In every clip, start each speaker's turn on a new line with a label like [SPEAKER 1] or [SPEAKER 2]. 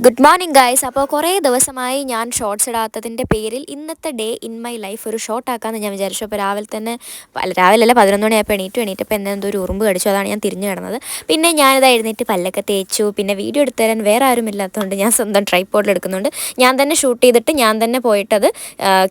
[SPEAKER 1] Good morning guys. അപ്പോൾ കുറേ ദിവസമായി ഞാൻ ഷോർട്സ് ഇടാത്തതിൻ്റെ പേരിൽ ഇന്നത്തെ ഡേ ഇൻ മൈ ലൈഫ് ഒരു ഷോർട്ട് ആക്കാമെന്ന് ഞാൻ വിചാരിച്ചു. അപ്പോൾ രാവിലെ തന്നെ രാവിലെ അല്ല 11 മണിയായപ്പോൾ എണീറ്റപ്പോൾ എന്തോ ഒരു ഉറുമ്പ് കടിച്ചു. അതാണ് ഞാൻ തിരിഞ്ഞു കിടന്നത്. പിന്നെ ഞാനിത് എഴുന്നേറ്റ് പല്ലൊക്കെ തേച്ചു. പിന്നെ വീഡിയോ എടുത്തു തരാൻ വേറെ ആരും ഇല്ലാത്തതുകൊണ്ട് ഞാൻ സ്വന്തം ട്രൈപോഡിൽ എടുക്കുന്നുണ്ട്. ഞാൻ തന്നെ ഷൂട്ട് ചെയ്തിട്ട് ഞാൻ തന്നെ പോയിട്ടത്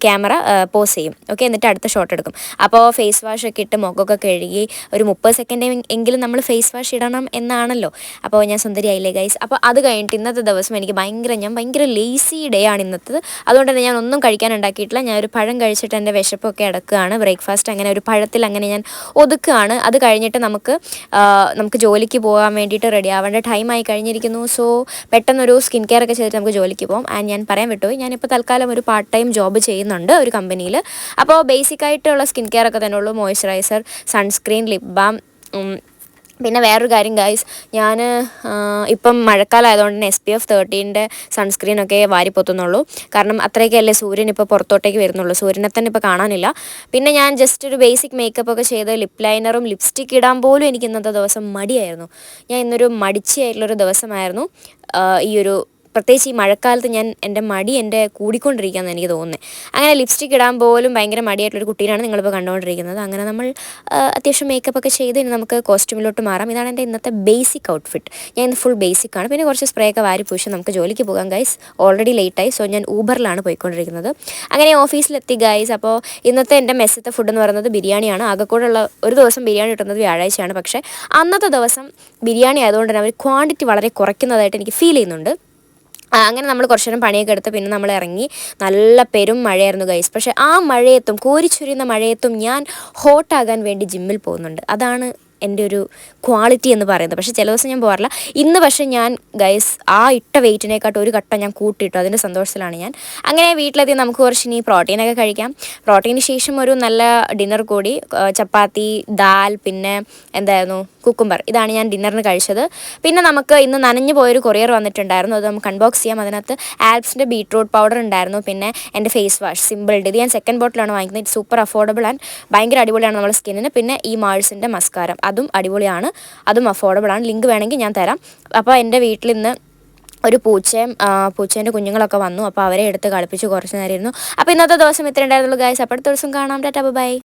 [SPEAKER 1] ക്യാമറ പോസ് ചെയ്യും. ഓക്കെ, എന്നിട്ട് അടുത്ത ഷോട്ട് എടുക്കും. അപ്പോൾ ഫേസ് വാഷ് ഒക്കെ ഇട്ട് മുഖമൊക്കെ കഴുകി ഒരു 30 സെക്കൻഡ് എങ്കിലും നമ്മൾ ഫേസ് വാഷ് ഇടണം എന്നാണല്ലോ. അപ്പോൾ ഞാൻ സുന്ദരിയായില്ലേ ഗൈസ്. അപ്പോൾ അത് കഴിഞ്ഞിട്ട് ഇന്നത്തെ ദിവസം എനിക്ക് ഞാൻ ഭയങ്കര ലേസി ഡേ ആണ് ഇന്നത്തത്. അതുകൊണ്ട് തന്നെ ഞാൻ ഒന്നും കഴിക്കാൻ ഉണ്ടാക്കിയിട്ടില്ല. ഞാൻ ഒരു പഴം കഴിച്ചിട്ട് എൻ്റെ വിശപ്പൊക്കെ അടക്കുകയാണ്. ബ്രേക്ക്ഫാസ്റ്റ് അങ്ങനെ ഒരു പഴത്തിൽ അങ്ങനെ ഞാൻ ഒതുക്കുകയാണ്. അത് കഴിഞ്ഞിട്ട് നമുക്ക് ജോലിക്ക് പോകാൻ വേണ്ടിയിട്ട് റെഡി ആവേണ്ട ടൈമായി കഴിഞ്ഞിരിക്കുന്നു. സോ പെട്ടെന്നൊരു സ്കിൻ കെയർ ഒക്കെ ചെയ്തിട്ട് നമുക്ക് ജോലിക്ക് പോകാം. ആൻഡ് ഞാൻ പറയാൻ വിട്ടുപോയി, ഞാനിപ്പോൾ തൽക്കാലം ഒരു പാർട്ട് ടൈം ജോബ് ചെയ്യുന്നുണ്ട് ഒരു കമ്പനിയിൽ. അപ്പോൾ ബേസിക് ആയിട്ടുള്ള സ്കിൻ കെയർ ഒക്കെ തന്നെ ഉള്ളൂ. Moisturiser, sunscreen, lip balm. പിന്നെ വേറൊരു കാര്യം ഗൈസ്, ഞാൻ ഇപ്പം മഴക്കാലമായതുകൊണ്ട് തന്നെ SPF 30 സൺസ്ക്രീനൊക്കെ വാരിപ്പൊത്തുന്നുള്ളൂ. കാരണം അത്രയൊക്കെയല്ലേ സൂര്യൻ ഇപ്പോൾ പുറത്തോട്ടേക്ക് വരുന്നുള്ളൂ. സൂര്യനെ തന്നെ ഇപ്പോൾ കാണാനില്ല. പിന്നെ ഞാൻ ജസ്റ്റ് ഒരു ബേസിക് മേക്കപ്പ് ഒക്കെ ചെയ്ത് ലിപ് ലൈനറും ലിപ്സ്റ്റിക്ക് ഇടാൻ പോലും എനിക്ക് ഇന്നത്തെ ദിവസം മടിയായിരുന്നു. ഞാൻ ഇന്നൊരു മടിച്ചിയായിട്ടുള്ളൊരു ദിവസമായിരുന്നു. ഈ ഒരു പ്രത്യേകിച്ച് ഈ മഴക്കാലത്ത് എൻ്റെ മടി കൂടിക്കൊണ്ടിരിക്കുകയെന്ന് എനിക്ക് തോന്നുന്നത്. അങ്ങനെ ലിപ്സ്റ്റിക്ക് ഇടാൻ പോലും ഭയങ്കര മടിയായിട്ടുള്ളൊരു കുട്ടീനാണ് നിങ്ങളിപ്പോൾ കണ്ടുകൊണ്ടിരിക്കുന്നത്. അങ്ങനെ നമ്മൾ അത്യാവശ്യം മേക്കപ്പ് ഒക്കെ ചെയ്ത് ഇനി നമുക്ക് കോസ്റ്റ്യൂമിലോട്ട് മാറാം. ഇതാണ് എൻ്റെ ഇന്നത്തെ ബേസിക് ഔട്ട്ഫിറ്റ്. ഞാൻ ഇന്ന് ഫുൾ ബേസിക് ആണ്. പിന്നെ കുറച്ച് സ്പ്രേ ഒക്കെ വാരി പൂശി നമുക്ക് ജോലിക്ക് പോകാം ഗൈസ്. ഓൾറെഡി ലേറ്റായി. സോ ഞാൻ ഊബറിലാണ് പോയിക്കൊണ്ടിരിക്കുന്നത്. അങ്ങനെ ഓഫീസിലെത്തി ഗൈസ്. അപ്പോൾ ഇന്നത്തെ എൻ്റെ മെസ്സിത്തെ ഫുഡ് എന്ന് പറയുന്നത് ബിരിയാണിയാണ്. ആകെക്കൂടെയുള്ള ഒരു ദിവസം ബിരിയാണി കിട്ടുന്നത് വ്യാഴാഴ്ചയാണ്. പക്ഷേ അന്നത്തെ ദിവസം ബിരിയാണി ആയതുകൊണ്ട് തന്നെ അവർ ക്വാണ്ടിറ്റി വളരെ കുറയ്ക്കുന്നതായിട്ട് എനിക്ക് ഫീൽ ചെയ്യുന്നുണ്ട്. അങ്ങനെ നമ്മൾ കുറച്ച് നേരം പണിയൊക്കെ എടുത്ത് പിന്നെ നമ്മൾ ഇറങ്ങി. നല്ല പെരും മഴയായിരുന്നു ഗൈസ്. പക്ഷേ ആ മഴയത്തും കോരിച്ചൊരിയുന്ന മഴയത്തും ഞാൻ ഹോട്ടാകാൻ വേണ്ടി ജിമ്മിൽ പോകുന്നുണ്ട്. അതാണ് എൻ്റെ ഒരു ക്വാളിറ്റി എന്ന് പറയുന്നത്. പക്ഷേ ചില ദിവസം ഞാൻ പോകാറില്ല. ഇന്ന് പക്ഷേ ഞാൻ ഗൈസ് ആ ഇട്ട വെയിറ്റിനെക്കാട്ടും ഒരു കട്ട ഞാൻ കൂട്ടിയിട്ടു. അതിൻ്റെ സന്തോഷത്തിലാണ് ഞാൻ. അങ്ങനെ വീട്ടിലെത്തി നമുക്ക് കുറച്ച് ഇനി പ്രോട്ടീനൊക്കെ കഴിക്കാം. പ്രോട്ടീന് ശേഷം ഒരു നല്ല ഡിന്നർ കൂടി. ചപ്പാത്തി, ദാൽ, പിന്നെ എന്തായിരുന്നു കുക്കുംബർ. ഇതാണ് ഞാൻ ഡിന്നറിന് കഴിച്ചത്. പിന്നെ നമുക്ക് ഇന്ന് നനഞ്ഞു പോയൊരു കൊറിയർ വന്നിട്ടുണ്ടായിരുന്നു. അത് നമുക്ക് അൺബോക്സ് ചെയ്യാം. അതിനകത്ത് ആൽപ്സിൻ്റെ ബീട്രൂട്ട് പൗഡർ ഉണ്ടായിരുന്നു. പിന്നെ എൻ്റെ ഫേസ് വാഷ് സിമ്പിൾഡ്. ഇത് ഞാൻ സെക്കൻഡ് ബോട്ടിലാണ് വാങ്ങിക്കുന്നത്. ഇറ്റ് സൂപ്പർ അഫോർഡബിൾ ആൻഡ് ഭയങ്കര അടിപൊളിയാണ് നമ്മുടെ സ്കിന്നിന്. പിന്നെ ഈ മാൾസിൻ്റെ മസ്കാരം, അതും അടിപൊളിയാണ്, അതും അഫോർഡബിൾ ആണ്. ലിങ്ക് വേണമെങ്കിൽ ഞാൻ തരാം. അപ്പോൾ എൻ്റെ വീട്ടിൽ ഇന്ന് ഒരു പൂച്ചേൻ്റെ കുഞ്ഞുങ്ങളൊക്കെ വന്നു. അപ്പോൾ അവരെ എടുത്ത് കളിപ്പിച്ച് കുറച്ച് നേരം ഇരുന്നു. അപ്പോൾ ഇന്നത്തെ ദിവസം ഇത്ര ഉണ്ടായിരുന്നുള്ളൂ ഗൈസ്. അപ്പോൾ അടുത്ത ദിവസം കാണാം. Tata bye.